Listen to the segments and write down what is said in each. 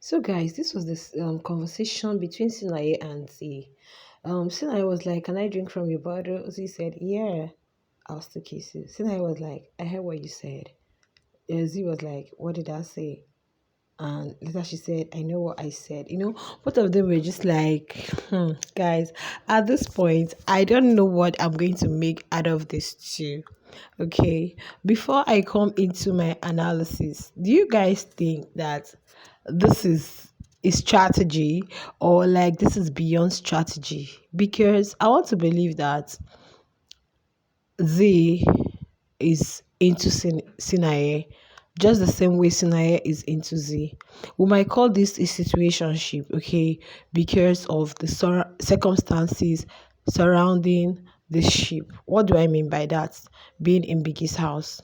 So, guys, this was this conversation between Sinaye and Z. Sinaye was like, "Can I drink from your bottle?" Z said, "Yeah, I'll still kiss you." Sinaye was like, "I heard what you said." Z was like, "What did I say?" And later she said, "I know what I said." Both of them were just like, guys, at this point, I don't know what I'm going to make out of this too. Okay, before I come into my analysis, do you guys think that this is a strategy, or like this is beyond strategy? Because I want to believe that Z is into Sinaye, just the same way Sinaye is into Z. We might call this a situationship, okay, because of the circumstances surrounding this ship. What do I mean by that? Being in Biggie's house.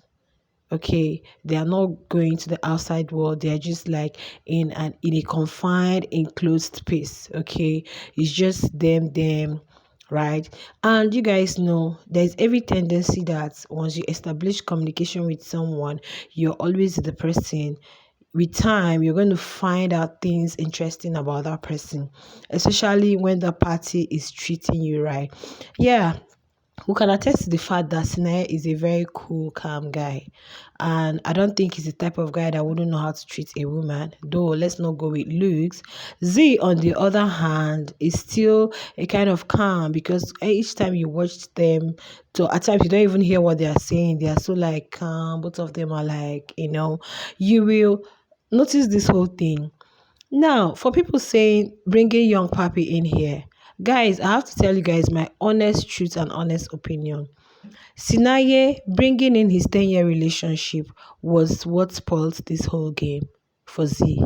Okay, they are not going to the outside world, they are just like in a confined enclosed space. Okay, it's just them, right? And you guys know there's every tendency that once you establish communication with someone, you're always the person. With time, you're going to find out things interesting about that person, especially when the party is treating you right. Yeah, who can attest to the fact that Sinaya is a very cool, calm guy. And I don't think he's the type of guy that wouldn't know how to treat a woman. Though, let's not go with looks. Z, on the other hand, is still a kind of calm because each time you watch them, so at times you don't even hear what they are saying. They are so like calm. Both of them are like, you will notice this whole thing. Now, for people saying bringing young papi in here, guys, I have to tell you guys my honest truth and honest opinion. Sinaye bringing in his 10-year relationship was what spoiled this whole game for Z.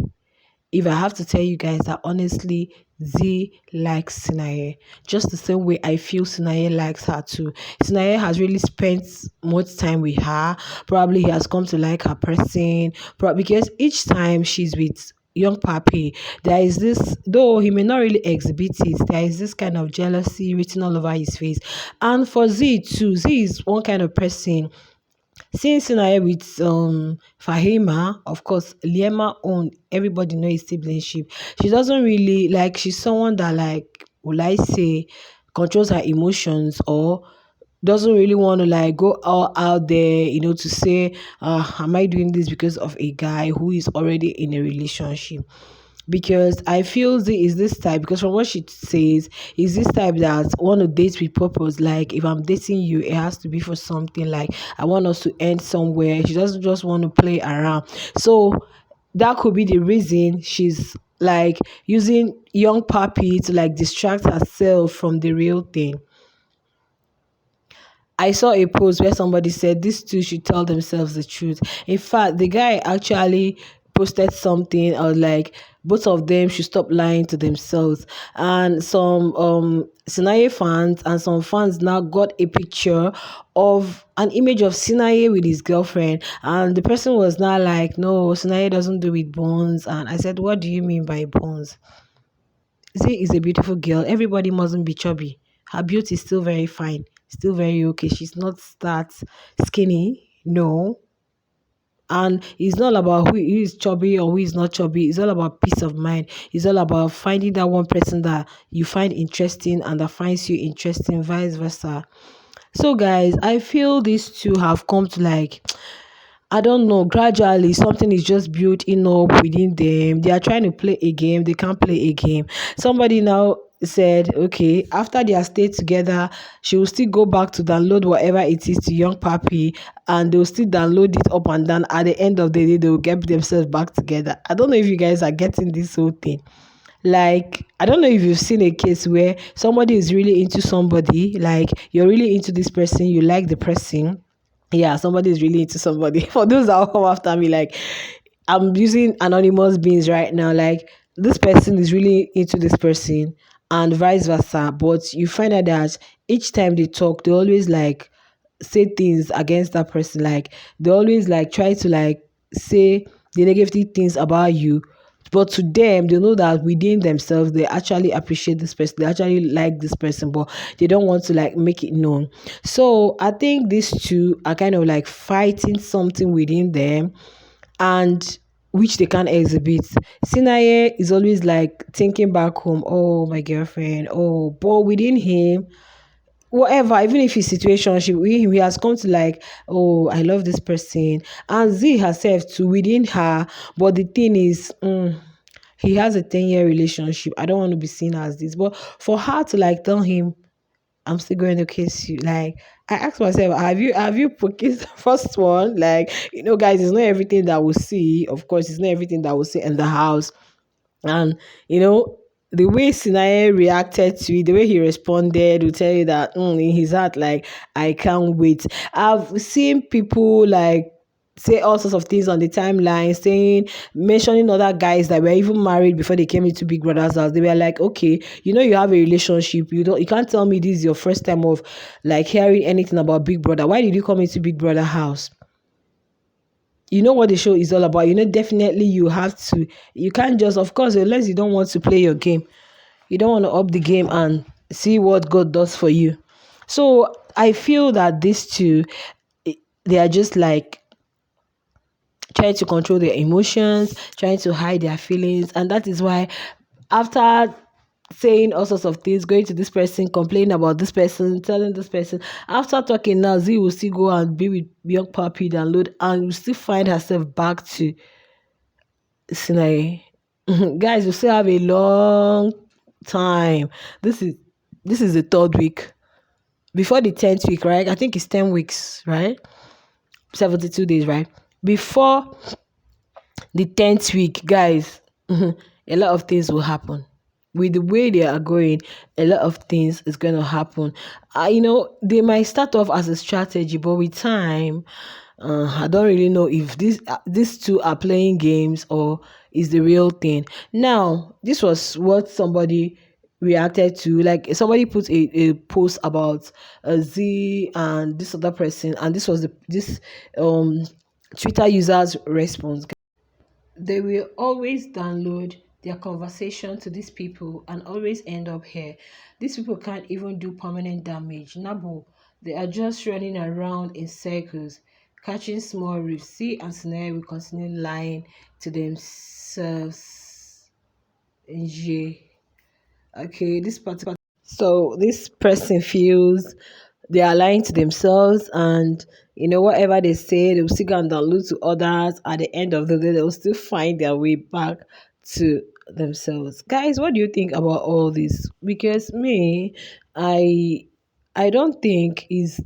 If I have to tell you guys that honestly, Z likes Sinaye. Just the same way I feel Sinaye likes her too. Sinaye has really spent much time with her. Probably he has come to like her person. Because each time she's with young papi, there is this, though he may not really exhibit it, there is this kind of jealousy written all over his face. And for Z too, Z is one kind of person. Since Sinaye with Fahima, of course, Liema own everybody know his siblingship. She doesn't really like, she's someone that like, will I say, controls her emotions, or doesn't really want to like go all out there, to say, am I doing this because of a guy who is already in a relationship? Because I feel Z is this type, because from what she says, is this type that want to date with purpose. Like, if I'm dating you, it has to be for something. Like, I want us to end somewhere. She doesn't just want to play around. So that could be the reason she's like using young puppy to like distract herself from the real thing. I saw a post where somebody said these two should tell themselves the truth. In fact, the guy actually posted something, or like both of them should stop lying to themselves. And some Sinaye fans and some fans now got a picture of an image of Sinaye with his girlfriend, and the person was now like, "No, Sinaye doesn't do with bones." And I said, "What do you mean by bones?" Zay is a beautiful girl. Everybody mustn't be chubby. Her beauty is still very fine, still very okay. She's not that skinny, no. And it's not about who is chubby or who is not chubby. It's all about peace of mind. It's all about finding that one person that you find interesting and that finds you interesting, vice versa. So, guys, I feel these two have come to like, I don't know, gradually something is just built in up within them. They are trying to play a game, they can't play a game. Somebody now said, okay, after they are stayed together, she will still go back to download whatever it is to young papi, and they'll still download it up and down. At the end of the day, they will get themselves back together. I don't know if you guys are getting this whole thing. Like, I don't know if you've seen a case where somebody is really into somebody, like you're really into this person, you like the person. Yeah, somebody is really into somebody. For those that will come after me, like, I'm using anonymous beings right now. Like, this person is really into this person, and vice versa. But you find out that each time they talk, they always like say things against that person. Like, they always like try to like say the negative things about you. But to them, they know that within themselves, they actually appreciate this person. They actually like this person, but they don't want to like make it known. So I think these two are kind of like fighting something within them. And which they can't exhibit. Sinaye is always like thinking back home, oh, my girlfriend, oh, but within him, whatever, even if his situation, he has come to like, oh, I love this person. And Z herself too, within her. But the thing is, he has a 10-year relationship. I don't want to be seen as this. But for her to like tell him, I'm still going to kiss you. Like, I asked myself, have you kissed the first one? Like, guys, it's not everything that we see. Of course, it's not everything that we see in the house. And the way Sinaye reacted to it, the way he responded will tell you that in his heart, like, I can't wait. I've seen people like say all sorts of things on the timeline, mentioning other guys that were even married before they came into Big Brother's house. They were like, okay, you have a relationship. You can't tell me this is your first time of like hearing anything about Big Brother. Why did you come into Big Brother house? You know what the show is all about. Definitely you can't just, of course, unless you don't want to play your game. You don't want to up the game and see what God does for you. So I feel that these two, they are just like trying to control their emotions, trying to hide their feelings. And that is why after saying all sorts of things, going to this person, complaining about this person, telling this person, after talking now, Z will still go and be with young puppy download and will still find herself back to Sinaye. Guys, we still have a long time. This is the third week. Before the 10th week, right? I think it's 10 weeks, right? 72 days, right? Before the 10th week, guys, a lot of things will happen. With the way they are going, a lot of things is going to happen. They might start off as a strategy, but with time, I don't really know if these two are playing games or is the real thing. Now, this was what somebody reacted to. Like somebody put a post about Z and this other person, and this was this Twitter user's response. They will always download their conversation to these people and always end up here. These people can't even do permanent damage. Nabo, they are just running around in circles, catching small reefs. See, and Sinaye will continue lying to themselves. Okay, this particular. So this person feels they are lying to themselves, and whatever they say, they'll still go and download to others. At the end of the day, they'll still find their way back to themselves. Guys, what do you think about all this? Because me, I I don't think it's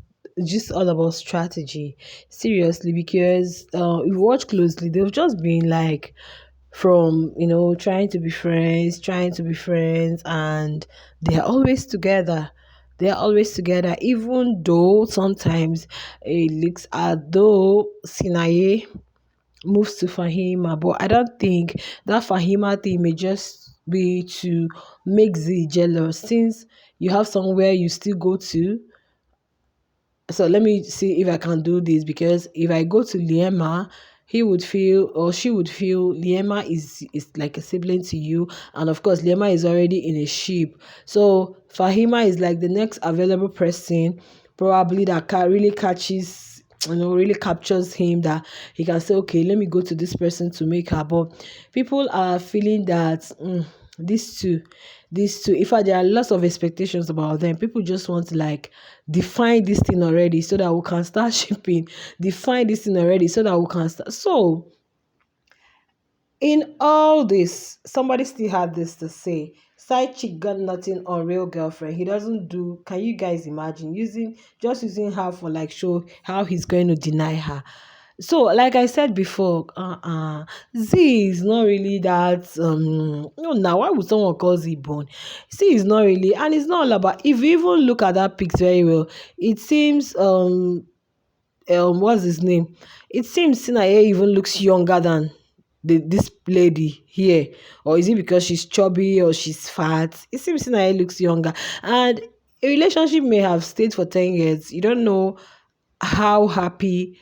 just all about strategy. Seriously, because if you watch closely, they've just been like from trying to be friends, and they are always together. They are always together, even though sometimes it looks as though Sinaye moves to Fahima, but I don't think that Fahima thing may just be to make Z jealous, since you have somewhere you still go to. So let me see if I can do this, because if I go to Liema, he would feel, or she would feel, Liema is like a sibling to you, and of course Liema is already in a ship. So Fahima is like the next available person, probably that really catches, really captures him, that he can say, okay, let me go to this person to make her. But people are feeling that these two in fact, there are lots of expectations about them. People just want to like define this thing already so that we can start shipping. Define this thing already so that we can start. So in all this, somebody still had this to say. Side chick got nothing on real girlfriend. He doesn't do. Can you guys imagine using her for like show how he's going to deny her? So, like I said before, Z is not really that. No, now why would someone call Z born? Z is not really, and it's not all about. If you even look at that pics very well, it seems what's his name? It seems Sinaye even looks younger than this lady here. Or is it because she's chubby or she's fat? It seems Sinaye looks younger. And a relationship may have stayed for 10 years. You don't know how happy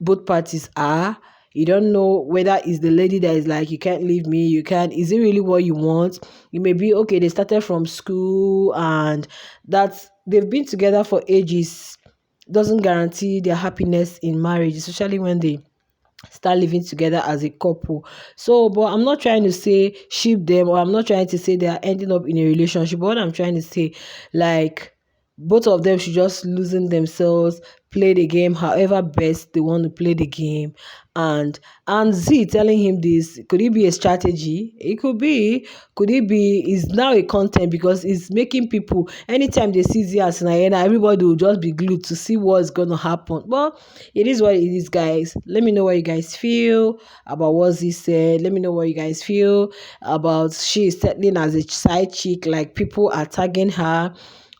both parties are. You don't know whether it's the lady that is like, you can't leave me, you can't. Is it really what you want? It may be, okay, they started from school and that's they've been together for ages. Doesn't guarantee their happiness in marriage, especially when they start living together as a couple. So, but I'm not trying to say ship them, or I'm not trying to say they are ending up in a relationship. But what I'm trying to say, like, both of them should just loosen themselves, play the game however best they want to play the game. And Z telling him this, could it be a strategy? It could be. Could it be is now a content, because it's making people, anytime they see Z as Naena, everybody will just be glued to see what's gonna happen. Well, it is what it is, guys. Let me know what you guys feel about what Z said. Let me know what you guys feel about she is settling as a side chick, like people are tagging her.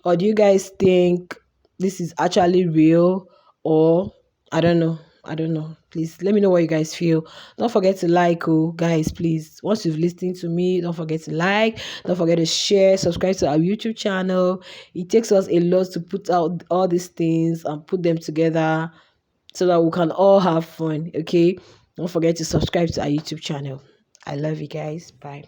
Or do you guys think this is actually real? Or I don't know. I don't know. Please let me know what you guys feel. Don't forget to like, oh guys, please. Once you've listened to me, don't forget to like, don't forget to share, subscribe to our YouTube channel. It takes us a lot to put out all these things and put them together so that we can all have fun. Okay. Don't forget to subscribe to our YouTube channel. I love you guys. Bye.